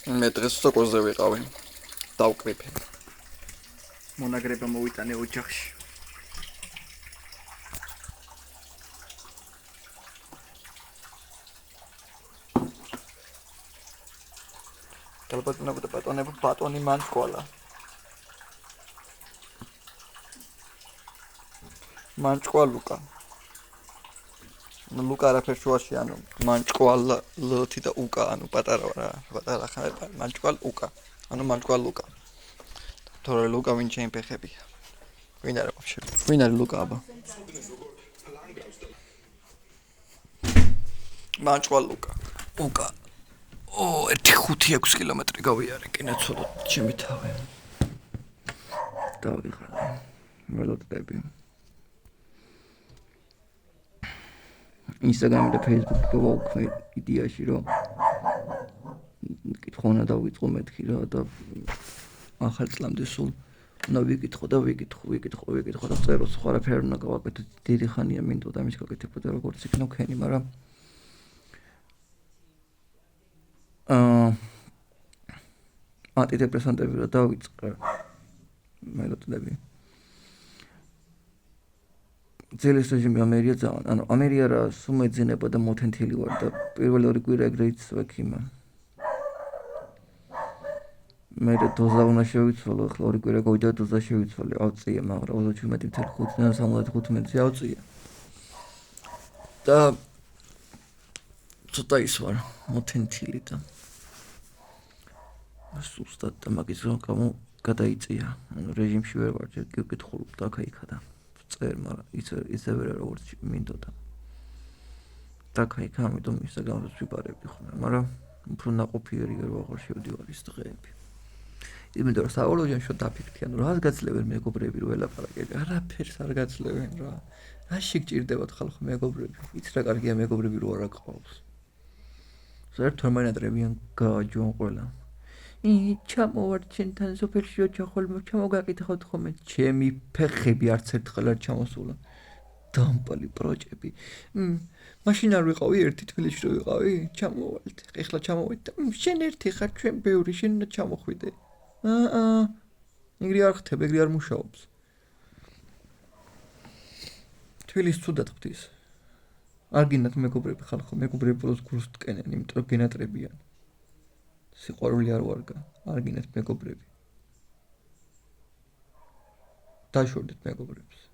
მე დღეს სოკოზე ვიყავი. დავკრიფე. მონაგრება მოვიტანე ოჯახში. Talpatunabda ბატონი მან სკოლა. მან სკოლა ლუკა. ლუკა არაფერს შუაში ანუ მან სკოლა ლოთი და უკა ანუ პატარა ხარ მან სკოლა უკა. ანუ მან სკოლა ლუკა. თორე ლუკა ვინ ჩემ ფეხებია. ვინ არა ვაფშე. ვინ არის ლუკა აბა? მან სკოლა ლუკა. უკა. 1.5-6 კილომეტრი გავიარე კინეცოლო ჩემი თავი. დავიღალე. ველოდები. Instagram და Facebook გავაუქმე იდეაში რომ კითხონა დავიწყო მეთქი რა და ახალ წლამდე სულ უნდა ვიკითხო და ვიკითხო და წეროს სხვა არაფერი უნდა გავაკეთო დიდი ხანია მინდოდა ამის გაკეთებოდა როგორც იქნო ქენი მაგრამ ანტიდეპრესანტები რა დავიწყე მელოდები ძელის რეჟიმი ამერია ძალიან ანუ ამერია რა სულ მეძინება და მოთენთილი ვარ და პირველი ორი კვირა ეგრეც ვექიმა მე დოზა უნდა შევიცვალო ახლა ორი კვირა გავიდა დოზა შევიცვალე ავწია მაგრამ 37.5-დან 75-ზე ავწია და ცოტა ის ვარ მოთენთილი და სუსტად და მაგის გამო გადაიწია ანუ რეჟიმში ვერ ვარ ჯერ გიკითხულობ და აქა და წერ მაგრამ ისე ვერ როგორც მინდოდა და აქა ამიტომ ისე გამოს ვიპარებდი ხოლმე მაგრამ უფრო ნაყოფიერი ვერ ვაღარ შევდივარ ის დღეები იმიტომ რომ საოლოჯან შო დაფიქრდი ანუ რას გაძლევენ მეგობრები რო ელაპარაკები არაფერს არ გაძლევენ რა რაში გჭირდებათ ხალხო მეგობრები იც რა კარგია მეგობრები რო არ აყავს საერთოდ მანატრებიან გააჯონ ყველა ჩამოვარჩენთან სოფელში ოჯახოლ ჩამოგაკითხოთ ხოლმე ჩემი ფეხები არც ერთხელ არ ჩამოსულა დამპალი პროჭები მაშინ არ ვიყავი ერთი თბილისში რო ვიყავი ჩამოვალთ ეხლა ჩამოვედი და შენ ერთი ხარ ჩვენ ბევრი შენ უნდა ჩამოხვიდე ეგრე არ ხდება ეგრე არ მუშაობს თბილისს ცუდად ხდის არ გინდათ მეგობრები ხალხო მეგობრები ბოლოს გულს ტკენენ იმიტომ რომ გენატრებიან სიყვარული არ ვარგა არ გინდათ მეგობრები დაშორდეთ მეგობრებს